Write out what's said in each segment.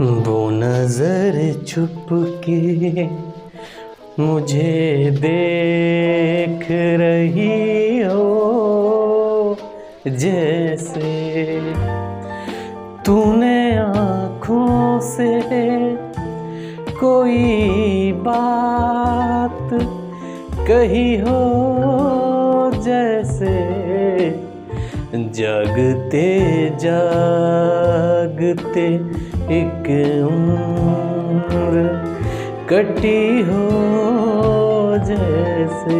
वो नजर छुप के मुझे देख रही हो, जैसे तूने आँखों से कोई बात कही हो, जैसे जागते जागते एक उम्र कटी हो जैसे।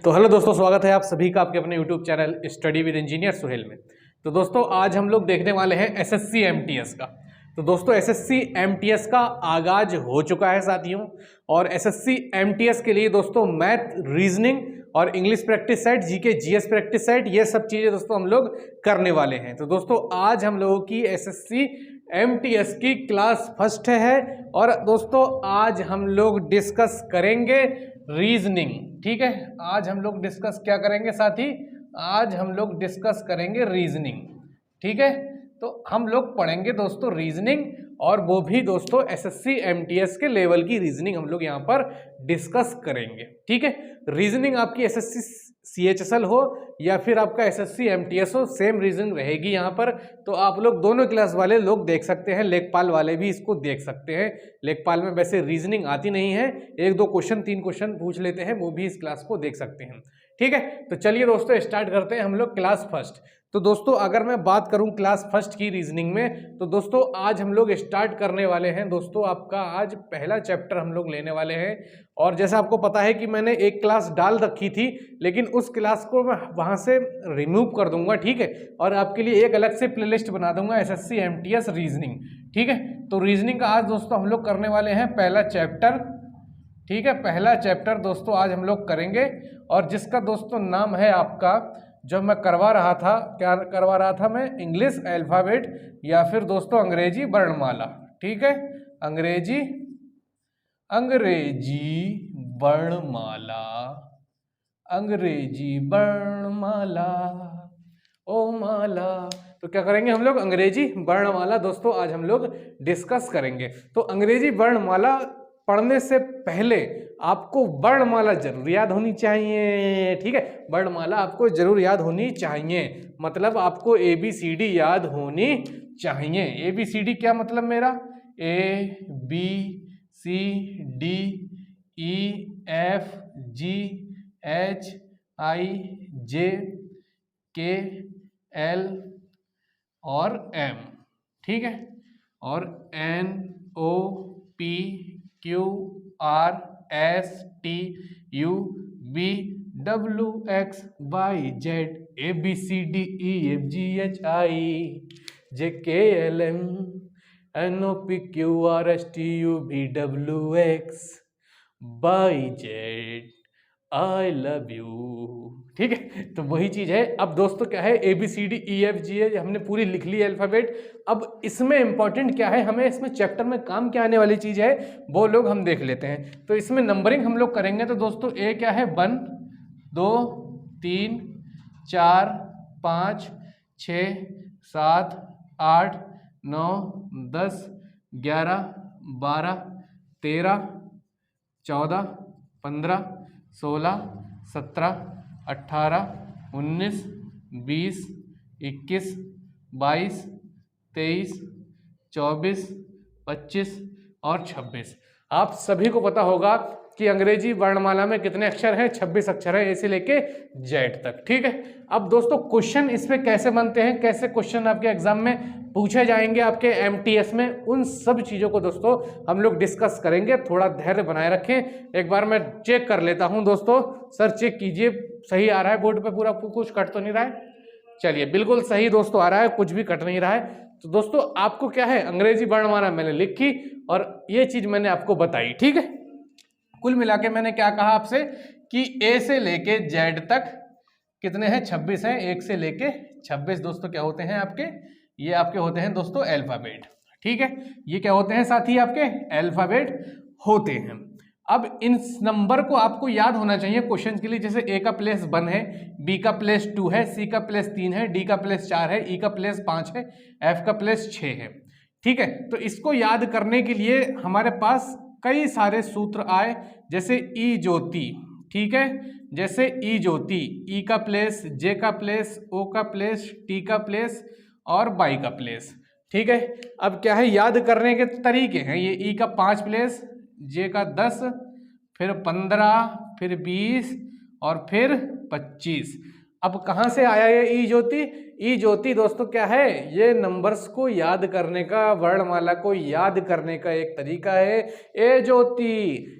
तो हेलो दोस्तों, स्वागत है आप सभी का आपके अपने YouTube channel study with engineer Suhel में। तो दोस्तों आज हम लोग देखने वाले हैं एसएससी एमटीएस का। तो दोस्तों एसएससी एमटीएस का आगाज हो चुका है साथियों, और एसएससी एमटीएस के लिए दोस्तों मैथ, रीजनिंग और English practice set, GK GS practice set, ये सब चीज़ें दोस्तों हम लोग करने वाले हैं। तो दोस्तों आज हम लोगों की एसएससी एमटीएस की क्लास फर्स्ट है, और दोस्तों आज हम लोग डिस्कस करेंगे रीजनिंग। ठीक है, आज हम लोग डिस्कस क्या करेंगे साथी? आज हम लोग डिस्कस करेंगे रीजनिंग। ठीक है, तो हम लोग पढ़ेंगे दोस्तों रीजनिंग, और वो भी दोस्तों एसएससी एमटीएस के लेवल की रीजनिंग हम लोग यहाँ पर डिस्कस करेंगे। ठीक है, रीजनिंग आपकी एसएससी सीएचएसएल हो या फिर आपका एसएससी एमटीएस हो, सेम रीजनिंग रहेगी यहाँ पर। तो आप लोग दोनों क्लास वाले लोग देख सकते हैं, लेखपाल वाले भी इसको देख सकते हैं। लेखपाल में वैसे रीजनिंग आती नहीं है, 1-2 क्वेश्चन 3 क्वेश्चन पूछ लेते हैं, वो भी इस क्लास को देख सकते हैं। ठीक है, तो चलिए दोस्तों स्टार्ट करते हैं हम लोग क्लास फर्स्ट। तो दोस्तों अगर मैं बात करूं क्लास फर्स्ट की रीजनिंग में, तो दोस्तों आज हम लोग स्टार्ट करने वाले हैं दोस्तों, आपका आज पहला चैप्टर हम लोग लेने वाले हैं। और जैसा आपको पता है कि मैंने एक क्लास डाल रखी थी, लेकिन उस क्लास को मैं वहां से रिमूव कर दूंगा। ठीक है, और आपके लिए एक अलग से प्लेलिस्ट बना दूंगा एसएससी एमटीएस रीजनिंग। ठीक है, तो रीजनिंग का आज दोस्तों हम लोग करने वाले हैं पहला चैप्टर। ठीक है, पहला चैप्टर दोस्तों आज हम लोग करेंगे, और जिसका दोस्तों नाम है आपका, जो मैं करवा रहा था, क्या करवा रहा था मैं? इंग्लिश अल्फ़ाबेट या फिर दोस्तों अंग्रेजी वर्णमाला। ठीक है, अंग्रेजी वर्णमाला, अंग्रेजी वर्णमाला ओ माला। तो क्या करेंगे हम लोग? अंग्रेजी वर्णमाला दोस्तों आज हम लोग डिस्कस करेंगे। तो अंग्रेजी वर्णमाला पढ़ने से पहले आपको वर्णमाला जरूर याद होनी चाहिए। ठीक है, वर्णमाला आपको जरूर याद होनी चाहिए, मतलब आपको ABCD याद होनी चाहिए। ABCD क्या मतलब मेरा? ABCDEFGHIJKL और M। ठीक है, और NOPQRSTUVWXYZ ABCDEFGHIJKLM NOPQRSTUVWXYZ I love you। ठीक है, तो वही चीज है। अब दोस्तों क्या है, ABCDEFG हमने पूरी लिख ली अल्फाबेट। अब इसमें इंपॉर्टेंट क्या है, हमें इसमें चैप्टर में काम क्या आने वाली चीज है वो लोग हम देख लेते हैं। तो इसमें नंबरिंग हम लोग करेंगे। तो दोस्तों ए क्या है? 1 2 3 4 5 6 7 8 9 10 11 12 13 14 15 16 17 18 19 20 21 22 23 24 25 और 26। आप सभी को पता होगा कि अंग्रेजी वर्णमाला में कितने अक्षर हैं? 26 अक्षर है, ए से लेके जेड तक। ठीक है, अब दोस्तों क्वेश्चन इसमें कैसे बनते हैं, कैसे क्वेश्चन आपके एग्जाम में पूछे जाएंगे आपके एमटीएस में, उन सब चीज़ों को दोस्तों हम लोग डिस्कस करेंगे। थोड़ा धैर्य बनाए रखें। एक बार मैं चेक कर लेता हूं दोस्तों। सर चेक कीजिए, सही आ रहा है बोर्ड पे? पूरा कुछ कट तो नहीं रहा है? चलिए, बिल्कुल सही दोस्तों आ रहा है, कुछ भी कट नहीं रहा है। तो दोस्तों आपको क्या है, अंग्रेजी वर्णमाला मैंने लिखी और ये चीज मैंने आपको बताई। ठीक है, कुल मिला के मैंने क्या कहा आपसे कि ए से लेके जेड तक कितने हैं? 26 हैं। 1 से लेके 26 दोस्तों क्या होते हैं आपके? ये आपके होते हैं दोस्तों अल्फाबेट। ठीक है, ये क्या होते हैं साथी? आपके अल्फाबेट होते हैं। अब इन नंबर को आपको याद होना चाहिए क्वेश्चन के लिए। जैसे ए का प्लेस 1 है, बी का प्लेस 2 है, सी का प्लेस 3 है, डी का प्लेस 4 है, ई का प्लेस 5 है, एफ का प्लेस 6 है। ठीक है, तो इसको याद करने के लिए हमारे पास कई सारे सूत्र आए, जैसे ई ज्योति, ठीक है, जैसे ई ज्योति, ई का प्लेस, जे का प्लेस, ओ का प्लेस, टी का प्लेस और बाई का प्लेस, ठीक है। अब क्या है, याद करने के तरीके हैं, ये ई का 5 प्लेस, जे का 10, फिर 15, फिर 20 और फिर 25। अब कहाँ से आया ये ई ज्योति? ई ज्योति दोस्तों क्या है, ये नंबर्स को याद करने का, वर्णमाला को याद करने का एक तरीका है। ए ज्योति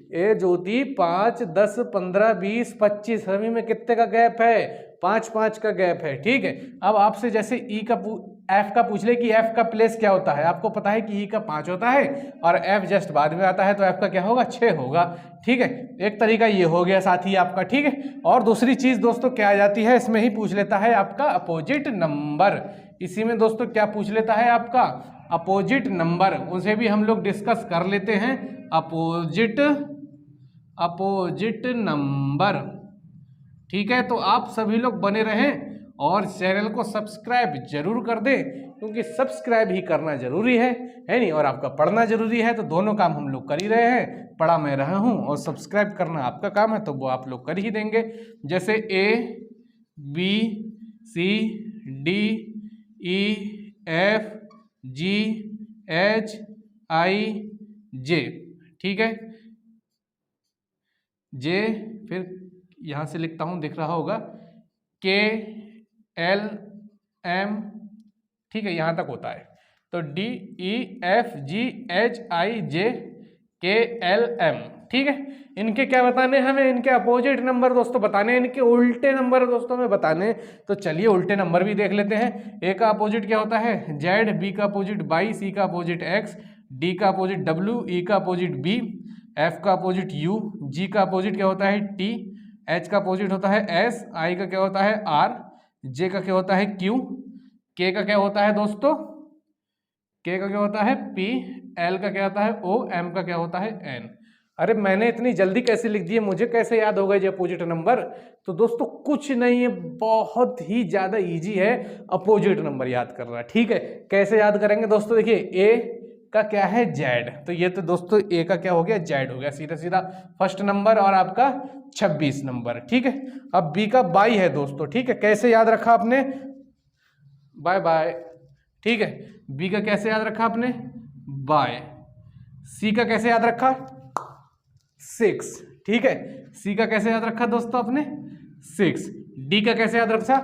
5, 10, 15, 20, 25, सभी में कितने का गैप है? 5-5 का गैप है, ठीक है। अब आपसे जैसे एफ का पूछ ले कि एफ का प्लेस क्या होता है, आपको पता है कि ई का 5 होता है और एफ जस्ट बाद में आता है, तो एफ का क्या होगा? 6 होगा, ठीक है। एक तरीका ये हो गया साथी आपका, ठीक है। और दूसरी चीज दोस्तों क्या आ जाती है, इसमें ही पूछ लेता है आपका अपोजिट नंबर। इसी में दोस्तों क्या पूछ लेता है आपका? अपोजिट नंबर, उसे भी हम लोग डिस्कस कर लेते हैं। अपोजिट नंबर, ठीक है। तो आप सभी लोग बने रहें और चैनल को सब्सक्राइब जरूर कर दें, क्योंकि सब्सक्राइब ही करना जरूरी है नहीं, और आपका पढ़ना जरूरी है। तो दोनों काम हम लोग कर ही रहे हैं, पढ़ा मैं रहा हूं और सब्सक्राइब करना आपका काम है, तो वो आप लोग कर ही देंगे। जैसे A B C D E F G H I J, ठीक है। जे, फिर यहां से लिखता हूं, दिख रहा होगा, के एल एम, ठीक है, यहां तक होता है। तो D E F G H I J K L M, ठीक है। इनके क्या बताने हमें? इनके अपोजिट नंबर दोस्तों बताने, इनके उल्टे नंबर दोस्तों में बताने। तो चलिए उल्टे नंबर भी देख लेते हैं। ए का अपोजिट क्या होता है? जेड, बी का अपोजिट बाई, सी का अपोजिट एक्स, डी का अपोजिट डब्ल्यू, ई का अपोजिट बी, एफ का अपोजिट यू, जी का अपोजिट क्या होता है? टी, एच का अपोजिट होता है एस, आई का क्या होता है? आर, जे का क्या होता है? क्यू, के का क्या होता है दोस्तों? के का क्या होता है? पी, एल का क्या होता है? ओ, एम का क्या होता है? एन। अरे मैंने इतनी जल्दी कैसे लिख दिए, मुझे कैसे याद हो गए ये अपोजिट नंबर? तो दोस्तों कुछ नहीं है, बहुत ही ज्यादा इजी है अपोजिट नंबर याद करना, ठीक है। कैसे याद करेंगे दोस्तों? देखिए ए का क्या है? जेड, तो ये तो दोस्तों ए का क्या हो गया? जेड हो गया, सीधा सीधा फर्स्ट नंबर और आपका 26 नंबर, ठीक है। अब बी का बाई है दोस्तों, ठीक है। कैसे याद रखा आपने? बाय बाय, ठीक है। बी का कैसे याद रखा आपने? बाय। सी का कैसे याद रखा? 6, ठीक है। सी का कैसे याद रखा दोस्तों आपने? 6। डी का कैसे याद रखा?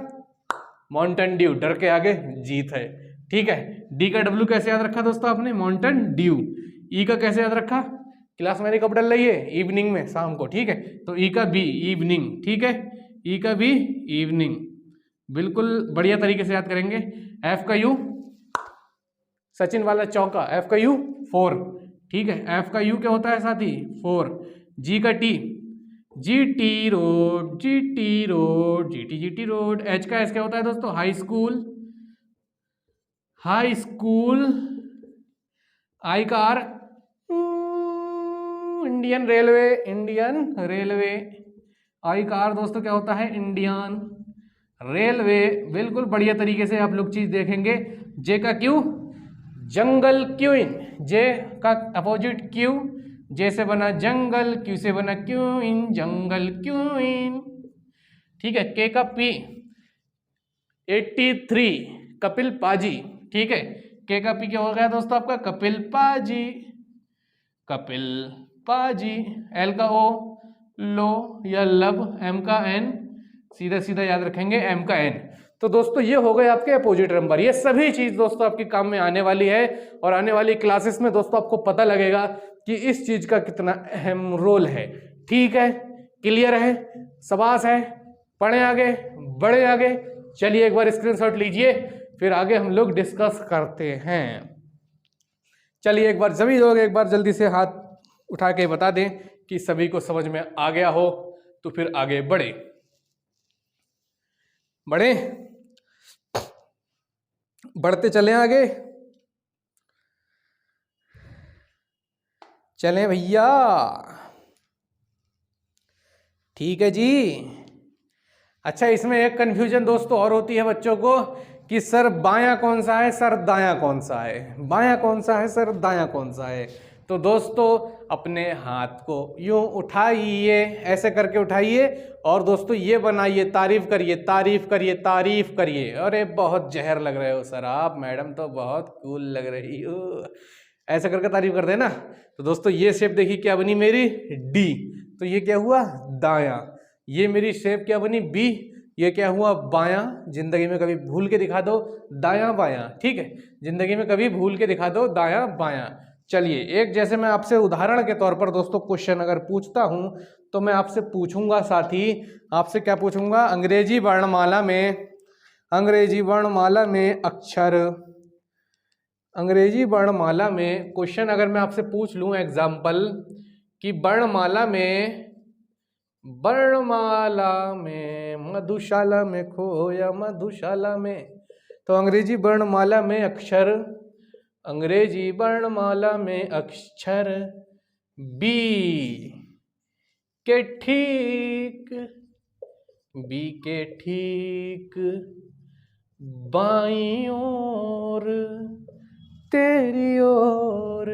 माउंटेन ड्यू, डर के आगे जीत है, ठीक है। डी का डब्ल्यू कैसे याद रखा दोस्तों आपने? Mountain Dew. ई का कैसे याद रखा? क्लास मैंने कब डल रही है? इवनिंग में, शाम को, ठीक है। तो ई का बी, इवनिंग, ठीक है। ई का बी, इवनिंग, बिल्कुल बढ़िया तरीके से याद करेंगे। एफ का यू, सचिन वाला चौका, एफ का यू 4, ठीक है। एफ का यू क्या होता है साथी? 4। जी का T, G T road, G T road, G T road. H का एस क्या होता है दोस्तों? High school, high school. I का R, Indian railway, Indian railway. I का आर दोस्तों क्या होता है? इंडियन रेलवे, बिल्कुल बढ़िया तरीके से आप लोग चीज देखेंगे। जे का क्यू, जंगल क्यूइन, जे का अपोजिट क्यू, जे से बना जंगल, क्यू से बना क्यूइन, जंगल क्यूइन, ठीक है। के का पी, 83, कपिल पाजी, ठीक है। के का पी क्या हो गया दोस्तों आपका? कपिल पाजी, कपिल पाजी। एल का ओ, लो या लब। एम का एन, सीधा सीधा याद रखेंगे, एम का एन। तो दोस्तों ये हो गए आपके अपोजिट नंबर। ये सभी चीज दोस्तों आपके काम में आने वाली है, और आने वाली क्लासेस में दोस्तों आपको पता लगेगा कि इस चीज का कितना अहम रोल है, ठीक है। क्लियर है? शाबाश है। पढ़े आगे, बढ़े आगे। चलिए एक बार स्क्रीनशॉट लीजिए, फिर आगे हम लोग डिस्कस करते हैं। चलिए एक बार सभी लोग एक बार जल्दी से हाथ उठा के बता दें कि सभी को समझ में आ गया हो, तो फिर आगे बढ़े। बढ़ते चलें आगे, चलें भैया, ठीक है जी। अच्छा, इसमें एक कंफ्यूजन दोस्तों और होती है बच्चों को कि सर बायां कौन सा है, सर दायां कौन सा है, बायां कौन सा है, सर दायां कौन सा है। तो दोस्तों अपने हाथ को यूं उठाइए, ऐसे करके उठाइए और दोस्तों ये बनाइए, तारीफ करिए तारीफ करिए तारीफ करिए। अरे बहुत जहर लग रहे हो सर आप, मैडम तो बहुत कूल लग रही हो, ऐसे करके तारीफ कर देना। तो दोस्तों ये शेप देखिए क्या बनी मेरी, डी, तो ये क्या हुआ दायां। ये मेरी शेप क्या बनी, बी, ये क्या हुआ बायां। जिंदगी में कभी भूल के दिखा दो दायां बायां, ठीक है, जिंदगी में कभी भूल के दिखा दो दायां बायां। चलिए एक जैसे मैं आपसे उदाहरण के तौर पर दोस्तों क्वेश्चन अगर पूछता हूं तो मैं आपसे पूछूंगा, साथी आपसे क्या पूछूंगा, अंग्रेजी वर्णमाला में, अंग्रेजी वर्णमाला में अक्षर, अंग्रेजी वर्णमाला में क्वेश्चन अगर मैं आपसे पूछ लूं एग्जाम्पल कि वर्णमाला में, वर्णमाला में मधुशाला में खोया मधुशाला में, तो अंग्रेजी वर्णमाला में अक्षर, अंग्रेजी वर्णमाला में अक्षर बी के ठीक, बी के ठीक बाईं ओर तेरी ओर,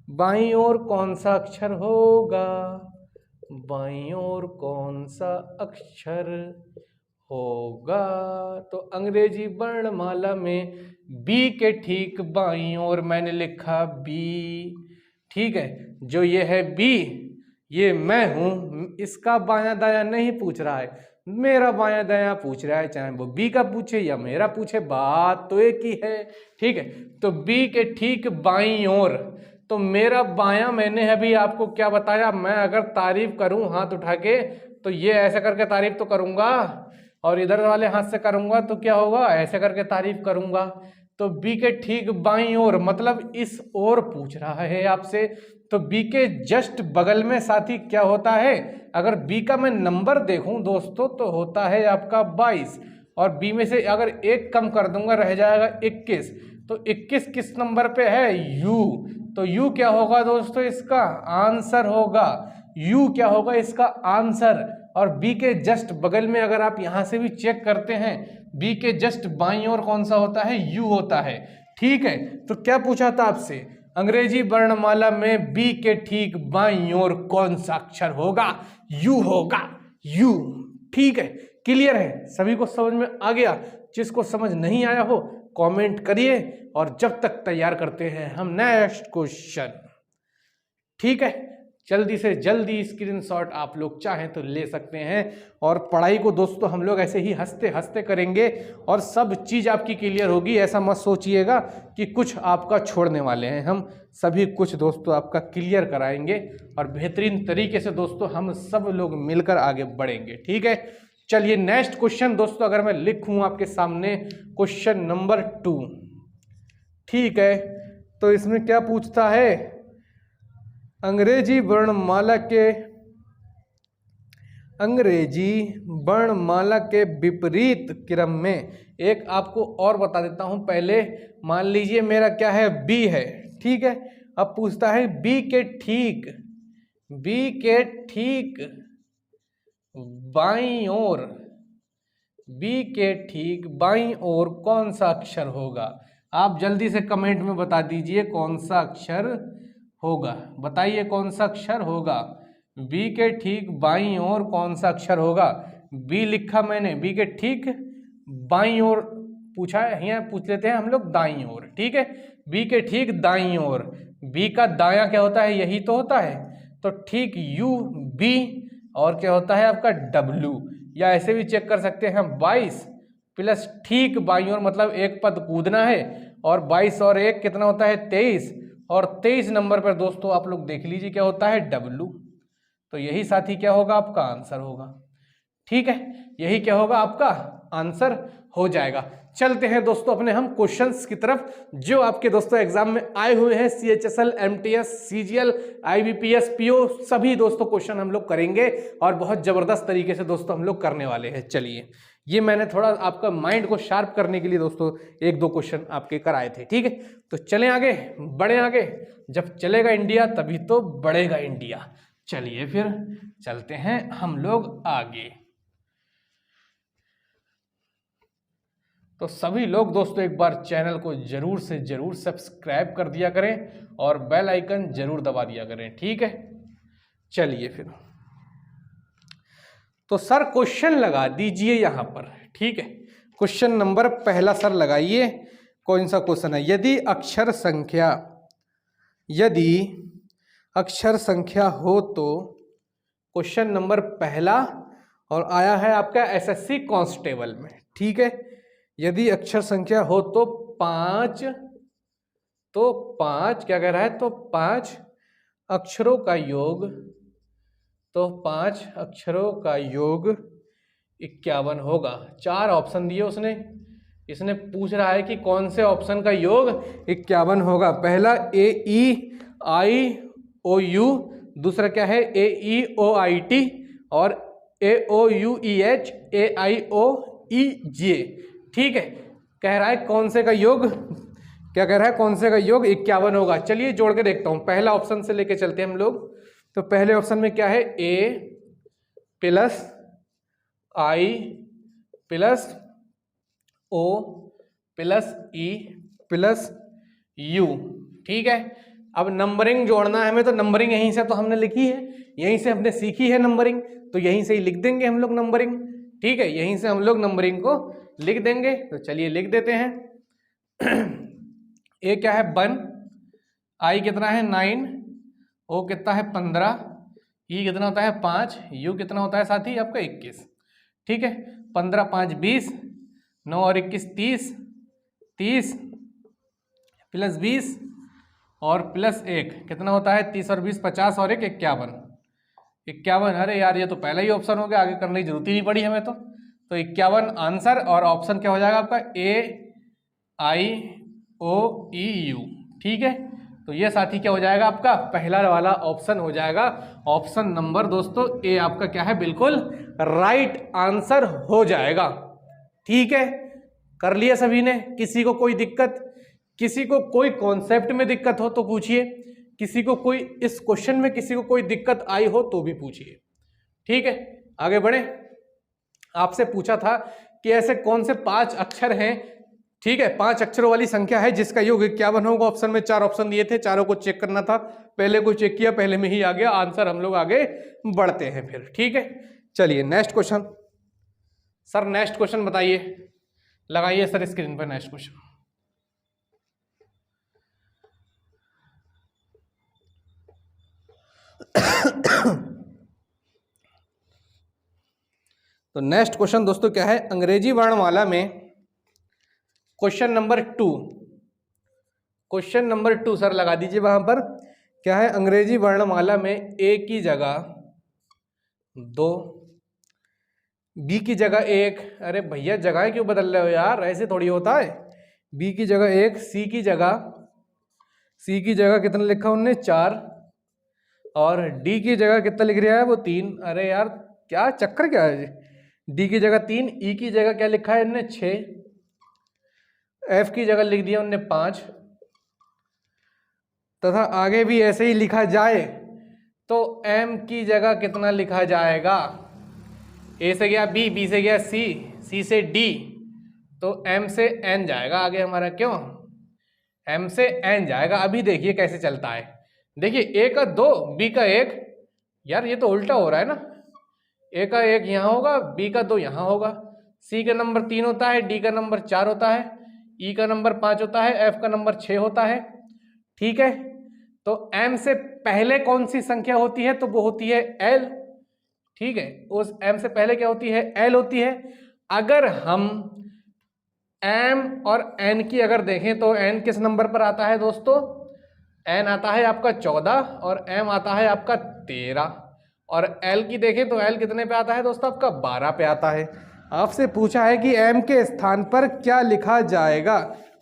बाईं ओर कौन सा अक्षर होगा, बाईं ओर कौन सा अक्षर होगा। तो अंग्रेजी वर्णमाला में बी के ठीक बाईं ओर मैंने लिखा बी, ठीक है। जो ये है बी ये मैं हूं, इसका बायां दायां नहीं पूछ रहा है, मेरा बायां दायां पूछ रहा है, चाहे वो बी का पूछे या मेरा पूछे, बात तो एक ही है, ठीक है। तो बी के ठीक बाईं ओर, तो मेरा बायां मैंने अभी आपको क्या बताया, मैं अगर तारीफ करूं हाथ उठा के तो ये ऐसे करके तारीफ तो करूंगा, और इधर वाले हाथ से करूंगा तो क्या होगा, ऐसे करके तारीफ करूंगा। तो बी के ठीक बाईं ओर मतलब इस ओर पूछ रहा है आपसे, तो बी के जस्ट बगल में साथी क्या होता है, अगर बी का मैं नंबर देखूं दोस्तों तो होता है आपका 22, और बी में से अगर एक कम कर दूंगा रह जाएगा 21, तो 21 किस नंबर पे है, यू, तो यू क्या होगा दोस्तों, इसका आंसर होगा, यू क्या होगा इसका आंसर। और बी के जस्ट बगल में अगर आप यहां से भी चेक करते हैं, बी के जस्ट बाईं ओर कौन सा होता है, यू होता है, ठीक है। तो क्या पूछा था आपसे, अंग्रेजी वर्णमाला में बी के ठीक बाईं ओर कौन सा अक्षर होगा, यू होगा, यू, ठीक है। क्लियर है, सभी को समझ में आ गया, जिसको समझ नहीं आया हो कमेंट करिए, और जब तक तैयार करते हैं हम नेक्स्ट क्वेश्चन, ठीक है। जल्दी से जल्दी स्क्रीनशॉट आप लोग चाहें तो ले सकते हैं, और पढ़ाई को दोस्तों हम लोग ऐसे ही हंसते हंसते करेंगे और सब चीज़ आपकी क्लियर होगी। ऐसा मत सोचिएगा कि कुछ आपका छोड़ने वाले हैं, हम सभी कुछ दोस्तों आपका क्लियर कराएंगे, और बेहतरीन तरीके से दोस्तों हम सब लोग मिलकर आगे बढ़ेंगे, ठीक है। चलिए नेक्स्ट क्वेश्चन दोस्तों अगर मैं लिखूं आपके सामने, क्वेश्चन नंबर 2, ठीक है। तो इसमें क्या पूछता है, अंग्रेजी वर्णमाला के, अंग्रेजी वर्णमाला के विपरीत क्रम में, एक आपको और बता देता हूं पहले, मान लीजिए मेरा क्या है, बी है, ठीक है। अब पूछता है बी के ठीक, बी के ठीक बाईं ओर, बी के ठीक बाईं ओर कौन सा अक्षर होगा। आप जल्दी से कमेंट में बता दीजिए कौन सा अक्षर होगा, बताइए कौन सा अक्षर होगा, बी के ठीक बाईं ओर कौन सा अक्षर होगा। बी लिखा मैंने, बी के ठीक बाईं ओर पूछा है, यहाँ पूछ लेते हैं हम लोग दाईं ओर, ठीक है। बी के ठीक दाईं ओर, बी का दायां क्या होता है, यही तो होता है, तो ठीक यू बी, और क्या होता है आपका डब्ल्यू, या ऐसे भी चेक कर सकते हैं 22 प्लस ठीक बाईं ओर मतलब एक पद कूदना है, और 22 और 1 कितना होता है 23, और 23 नंबर पर दोस्तों आप लोग देख लीजिए क्या होता है डब्ल्यू, तो यही साथी क्या होगा आपका आंसर होगा, ठीक है। यही क्या होगा आपका आंसर हो जाएगा। चलते हैं दोस्तों अपने हम क्वेश्चंस की तरफ, जो आपके दोस्तों एग्जाम में आए हुए हैं, CHSL, MTS, CGL, IBPS, PO, सभी दोस्तों क्वेश्चन हम लोग करेंगे, और बहुत जबरदस्त तरीके से दोस्तों हम लोग करने वाले हैं। चलिए, ये मैंने थोड़ा आपका माइंड को शार्प करने के लिए दोस्तों 1-2 क्वेश्चन आपके कराए थे, ठीक है। तो चलें आगे, बढ़े आगे, जब चलेगा इंडिया तभी तो बढ़ेगा इंडिया। चलिए फिर चलते हैं हम लोग आगे। तो सभी लोग दोस्तों एक बार चैनल को जरूर से जरूर सब्सक्राइब कर दिया करें और बेल आइकन जरूर दबा दिया करें, ठीक है। चलिए फिर तो सर क्वेश्चन लगा दीजिए यहां पर, ठीक है। क्वेश्चन नंबर पहला सर लगाइए, कौन सा क्वेश्चन है। यदि अक्षर संख्या हो तो, क्वेश्चन नंबर पहला और आया है आपका एसएससी कांस्टेबल में, ठीक है। यदि अक्षर संख्या हो तो पांच क्या कह रहा है, तो 5 अक्षरों का योग, तो 5 अक्षरों का योग 51 होगा। 4 ऑप्शन दिए उसने, इसने पूछ रहा है कि कौन से ऑप्शन का योग 51 होगा। पहला AEIOU, दूसरा क्या है AEOIT और AOUEH AIOEJ, ठीक है। कह रहा है कौन से का योग, क्या कह रहा है, कौन से का योग 51 होगा। चलिए जोड़ के देखता हूं, पहला ऑप्शन से लेके चलते हैं हम लोग। तो पहले ऑप्शन में क्या है, A + I + O + E + U, ठीक है। अब नंबरिंग जोड़ना है हमें, तो नंबरिंग यहीं से तो हमने लिखी है, यहीं से हमने सीखी है नंबरिंग, तो यहीं से ही लिख देंगे हम लोग नंबरिंग, ठीक है। यहीं से हम लोग नंबरिंग को लिख देंगे। तो चलिए लिख देते हैं। ए क्या है 1, आई कितना है 9, ओ कितना है 15, ई कितना होता है 5, यू कितना होता है साथी आपका 21, ठीक है। 15 5 20, 9 और 21 30, 30 + 20 और +1 कितना होता है 30 और 20 50 और 1 51, 51। अरे यार ये तो पहला ही ऑप्शन हो गया, आगे करने की जरूरत ही नहीं पड़ी हमें तो 51 आंसर। और ऑप्शन क्या हो जाएगा आपका AIOEU, ठीक है। तो ये साथी क्या हो जाएगा आपका, पहला वाला ऑप्शन हो जाएगा। ऑप्शन नंबर दोस्तों ए आपका क्या है, बिल्कुल राइट आंसर हो जाएगा, ठीक है। कर लिया सभी ने। किसी को कोई दिक्कत, किसी को कोई कॉन्सेप्ट में दिक्कत हो तो पूछिए, किसी को कोई इस क्वेश्चन में किसी को कोई दिक्कत आई हो तो भी पूछिए, ठीक है। आगे बढ़े। आपसे पूछा था कि ऐसे कौन से 5 अक्षर हैं, ठीक है, 5 अक्षरों वाली संख्या है जिसका योग 51 होगा। ऑप्शन में 4 ऑप्शन दिए थे, चारों को चेक करना था। पहले को चेक किया, पहले में ही आ गया आंसर। हम लोग आगे बढ़ते हैं फिर, ठीक है। चलिए next question. Sir next question बताइए, लगाइए सर स्क्रीन पर नेक्स्ट क्वेश्चन। तो नेक्स्ट क्वेश्चन दोस्तों क्या है, अंग्रेजी वर्णमाला में question number 2, question number 2 sir लगा दीजिए वहां पर। क्या है, अंग्रेजी वर्णमाला में ए की जगह 2, बी की जगह 1, अरे भैया जगह क्यों बदल रहे हो यार, ऐसे थोड़ी होता है। बी की जगह 1, सी की जगह कितना लिखा उनने 4, और डी की जगह कितना लिख रहा है वो 3। अरे यार क्या चक्कर क्या है जी। डी की जगह 3, ई की जगह क्या लिखा है इनने 6, एफ की जगह लिख दिया उनने 5, तथा आगे भी ऐसे ही लिखा जाए तो एम की जगह कितना लिखा जाएगा। ए से गया बी, बी से गया सी, सी से डी, तो एम से एन जाएगा आगे हमारा। क्यों एम से एन जाएगा। अभी देखिए कैसे चलता है, देखिए ए का 2, बी का 1, यार ये तो उल्टा हो रहा है ना। ए का 1 यहाँ होगा, बी का 2 यहाँ होगा, सी का नंबर 3 होता है, डी का नंबर 4 होता है, ई का नंबर 5 होता है, एफ का नंबर 6 होता है, ठीक है। तो एम से पहले कौन सी संख्या होती है, तो वो होती है एल, ठीक है। उस एम से पहले क्या होती है, एल होती है। अगर हम एम और एन की अगर देखें तो एन किस नंबर पर आता है दोस्तों, एन आता है आपका 14 और एम आता है आपका 13, और एल की देखें तो एल कितने पे आता है दोस्तों, आपका 12 पे आता है। आपसे पूछा है कि एम के स्थान पर क्या लिखा जाएगा।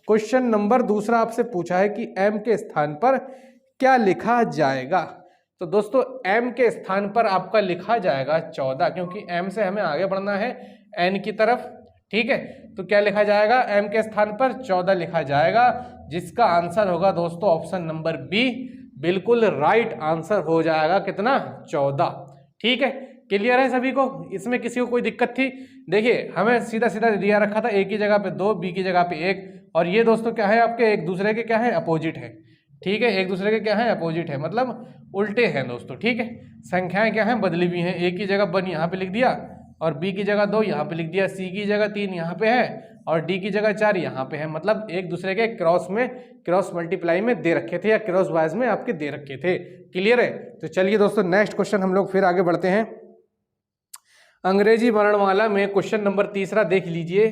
क्वेश्चन नंबर दूसरा आपसे पूछा है कि एम के स्थान पर क्या लिखा जाएगा। तो दोस्तों एम के स्थान पर आपका लिखा जाएगा 14, क्योंकि एम से हमें आगे बढ़ना है एन की तरफ, ठीक है। तो क्या लिखा जाएगा, एम के स्थान पर 14 लिखा जाएगा, जिसका आंसर होगा दोस्तों ऑप्शन नंबर बी, बिल्कुल राइट आंसर हो जाएगा कितना 14, ठीक है। क्लियर है सभी को? इसमें किसी को कोई दिक्कत थी? देखिए हमें सीधा सीधा दिया रखा था ए की जगह पे 2, बी की जगह पे 1, और ये दोस्तों क्या है आपके एक दूसरे के क्या है अपोजिट है। ठीक है, एक दूसरे के क्या है अपोजिट है, मतलब उल्टे हैं दोस्तों। ठीक है, संख्याएं क्या हैं बदली हुई हैं। ए की जगह 1 यहाँ पे लिख दिया और बी की जगह 2 यहाँ पे लिख दिया, सी की जगह 3 यहाँ पे है और डी की जगह 4 यहाँ पे है। मतलब एक दूसरे के क्रॉस में, क्रॉस मल्टीप्लाई में दे रखे थे या क्रॉस वाइज में आपके दे रखे थे। क्लियर है? तो चलिए दोस्तों नेक्स्ट क्वेश्चन हम लोग फिर आगे बढ़ते हैं। अंग्रेजी वर्णमाला में क्वेश्चन नंबर 3 देख लीजिए।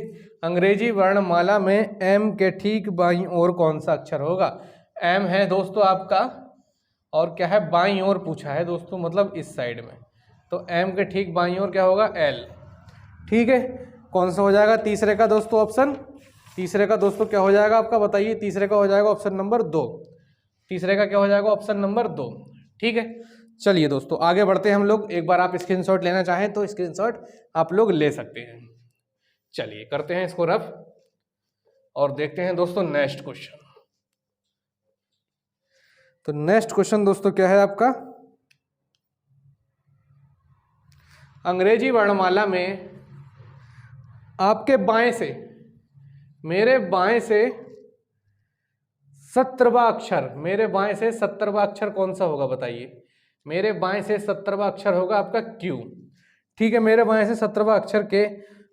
अंग्रेजी वर्णमाला में एम के ठीक बाईं ओर कौन सा अक्षर होगा? एम है दोस्तों आपका, और क्या है बाईं ओर पूछा है दोस्तों, मतलब इस साइड में। तो एम के ठीक बाईं ओर क्या होगा? एल। ठीक है, कौन सा हो जाएगा तीसरे का दोस्तों ऑप्शन? तीसरे का दोस्तों क्या हो जाएगा आपका, बताइए? तीसरे का हो जाएगा ऑप्शन नंबर 2। तीसरे का क्या हो जाएगा? Option number 2। ठीक है, चलिए दोस्तों आगे बढ़ते हैं हम लोग। एक बार आप स्क्रीनशॉट लेना चाहें तो स्क्रीनशॉट आप लोग ले सकते हैं। चलिए करते हैं इसको रफ और देखते हैं दोस्तों नेक्स्ट क्वेश्चन। तो नेक्स्ट क्वेश्चन दोस्तों क्या है आपका? अंग्रेजी वर्णमाला में आपके बाएं से, मेरे बाएं से 17वां अक्षर, मेरे बाएं से 17वां अक्षर कौन सा होगा बताइए? मेरे बाएं से 17वां अक्षर होगा आपका क्यू। ठीक है, मेरे बाएं से 17वां अक्षर के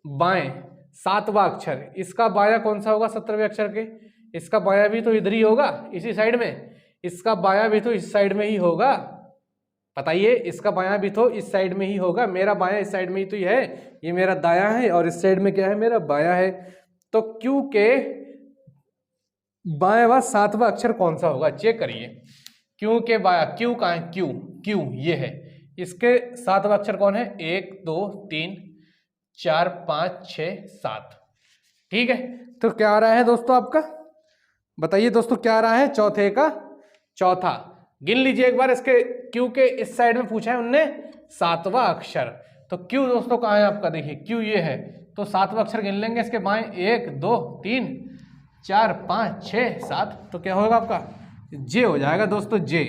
बाएं 7वां अक्षर, इसका बायां कौन सा होगा 17वें अक्षर के? इसका बायां भी तो इधर ही होगा, इसी साइड में। इसका बायां भी तो इस साइड में ही होगा, बताइए? इसका बायां भी तो इस साइड में ही होगा। मेरा बायां इस साइड में ही तो है, ये मेरा दायां है और इस साइड में क्या है मेरा बायां है। तो क्यू के बायां व 7वां अक्षर कौन सा होगा? चेक करिए। क्यू के बायां, क्यू कहाँ है? क्यू, क्यू ये है। इसके 7वां अक्षर कौन है? 1 2 3 4 5 6 7। ठीक है, तो क्या आ रहा है दोस्तों आपका? बताइए दोस्तों क्या आ रहा है? चौथे का चौथा। गिन लीजिए एक बार, इसके क्यू के इस साइड में पूछा है उनने 7वां अक्षर। तो क्यू दोस्तों कहाँ है आपका? देखिए क्यू ये है, तो 7वां अक्षर गिन लेंगे इसके बाएं। 1 2 3 4 5 6 7। तो क्या होगा आपका? जे हो जाएगा दोस्तों, जे।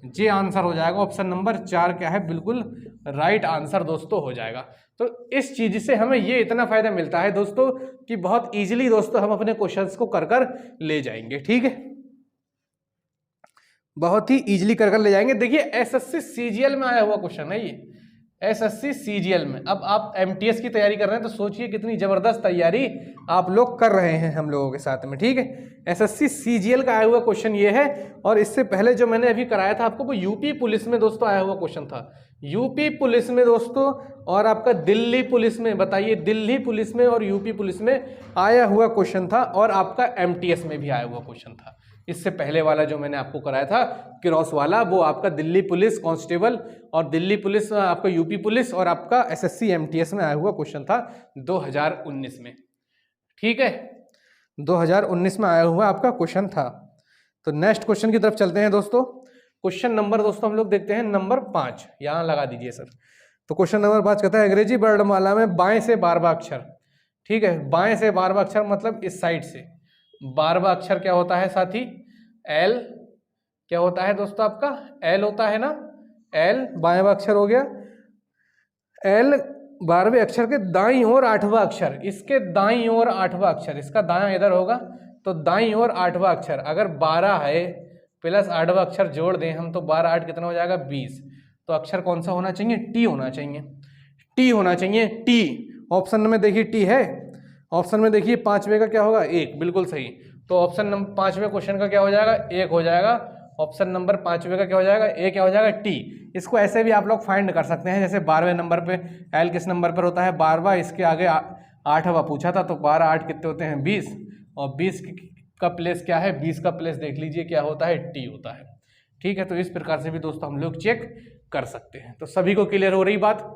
जे आंसर हो जाएगा। ऑप्शन नंबर 4 क्या है? बिल्कुल राइट आंसर दोस्तों हो जाएगा। तो इस चीज से हमें ये इतना फायदा मिलता है दोस्तों कि बहुत इजीली दोस्तों हम अपने क्वेश्चंस को कर कर ले जाएंगे। ठीक है, बहुत ही इजीली कर कर ले जाएंगे। देखिए एसएससी सीजीएल में आया हुआ क्वेश्चन है ये, एसएससी सीजीएल में। अब आप एमटीएस की तैयारी कर रहे हैं तो सोचिए कितनी जबरदस्त तैयारी आप लोग कर रहे हैं हम लोगों के साथ में। ठीक है, एसएससी सीजीएल का आया हुआ क्वेश्चन ये है। और इससे पहले जो मैंने अभी कराया था आपको, वो यूपी पुलिस में दोस्तों आया हुआ क्वेश्चन था। यूपी पुलिस में दोस्तों और आपका दिल्ली पुलिस में, बताइए दिल्ली पुलिस में और यूपी पुलिस में आया हुआ क्वेश्चन था, और आपका एमटीएस में भी आया हुआ क्वेश्चन था। इससे पहले वाला जो मैंने आपको कराया था क्रॉस वाला, वो आपका दिल्ली पुलिस कांस्टेबल और दिल्ली पुलिस आपका यूपी पुलिस और आपका एसएससी एमटीएस में आया हुआ क्वेश्चन था 2019 में। ठीक है, 2019 में आया हुआ आपका क्वेश्चन था। तो नेक्स्ट क्वेश्चन की तरफ चलते हैं दोस्तों। क्वेश्चन नंबर दोस्तों हम लोग देखते हैं नंबर 5, यहाँ लगा दीजिए सर। तो क्वेश्चन नंबर 5 कहता है अंग्रेजी वर्णमाला में बाएं से 12वां अक्षर। ठीक है, बाएं से 12वां अक्षर मतलब इस साइड से 12वां अक्षर क्या होता है साथी? एल। क्या होता है दोस्तों आपका? एल होता है ना, एल 12वां अक्षर हो गया। एल 12वें अक्षर के दाईं ओर 8वां अक्षर, इसके दाईं ओर 8वां अक्षर, इसका दायां इधर होगा तो दाईं ओर 8वां अक्षर। अगर 12 है प्लस 8वां अक्षर जोड़ दें हम तो 12 8 कितना हो जाएगा? 20। तो अक्षर कौन सा होना चाहिए? टी होना चाहिए, टी होना चाहिए, टी। ऑप्शन में देखिए टी है, ऑप्शन में देखिए 5वें का क्या होगा? 1। बिल्कुल सही। तो ऑप्शन नंबर 5वें क्वेश्चन का क्या हो जाएगा? 1 हो जाएगा। ऑप्शन नंबर 5वें का क्या हो जाएगा? ए क्या हो जाएगा? टी। इसको ऐसे भी आप लोग फाइंड कर सकते हैं, जैसे 12वें नंबर पे एल किस नंबर पर होता है? 12वां, इसके आगे 8वां पूछा था तो 12 8 कितने होते हैं? 20। और 20 का प्लेस क्या है? 20 का प्लेस देख लीजिए क्या होता है? टी होता है। ठीक है, तो इस प्रकार से भी दोस्तों हम लोग चेक कर सकते हैं। तो सभी को क्लियर हो रही बात?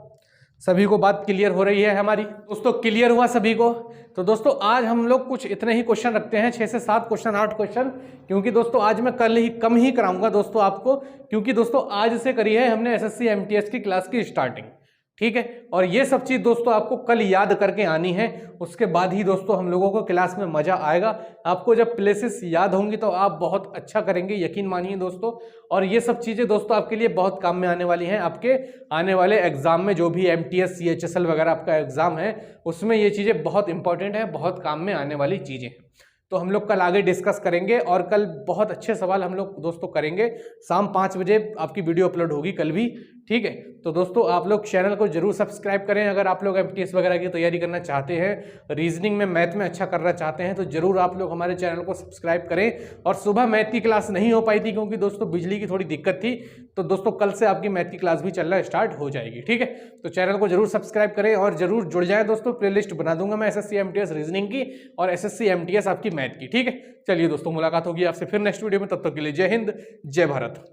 सभी को बात क्लियर हो रही है हमारी दोस्तों? क्लियर हुआ सभी को? तो दोस्तों आज हम लोग कुछ इतने ही क्वेश्चन रखते हैं, 6 से 7 क्वेश्चन 8 क्वेश्चन, क्योंकि दोस्तों आज मैं कल ही कम ही कराऊंगा दोस्तों आपको, क्योंकि दोस्तों आज से करी है हमने एसएससी एमटीएस की क्लास की स्टार्टिंग। ठीक है। और ये सब चीज दोस्तों आपको कल याद करके आनी है, उसके बाद ही दोस्तों हम लोगों को क्लास में मजा आएगा। आपको जब प्लेसेस याद होंगी तो आप बहुत अच्छा करेंगे, यकीन मानिए दोस्तों। और ये सब चीजें दोस्तों आपके लिए बहुत काम में आने वाली हैं। आपके आने वाले एग्जाम में जो भी MTS CHSL वगैरह आपका एग्जाम है उसमें ये चीजें बहुत इंपॉर्टेंट है, बहुत काम में आने वाली चीजें हैं। तो हम लोग कल आगे डिस्कस करेंगे और कल बहुत अच्छे सवाल हम लोग दोस्तों करेंगे। शाम 5 बजे आपकी वीडियो अपलोड होगी कल भी, ठीक है। तो दोस्तों आप लोग चैनल को जरूर सब्सक्राइब करें। अगर आप लोग MTS वगैरह की तैयारी करना चाहते हैं, रीजनिंग में मैथ में अच्छा करना चाहते हैं, तो जरूर आप लोग हमारे चैनल को सब्सक्राइब करें। और सुबह मैथ की क्लास नहीं हो पाई थी क्योंकि दोस्तों बिजली की थोड़ी दिक्कत थी, तो दोस्तों कल से आपकी मैथ की क्लास भी चलना स्टार्ट हो जाएगी, ठीक है। तो चैनल को जरूर सब्सक्राइब करें और जरूर जुड़ जाए दोस्तों। प्लेलिस्ट बना दूंगा मैं SSC MTS रीजनिंग की और SSC MTS आपकी मैथ की, ठीक है। चलिए दोस्तों मुलाकात होगी आपसे फिर नेक्स्ट वीडियो में, तब तक के लिए जय हिंद जय भारत।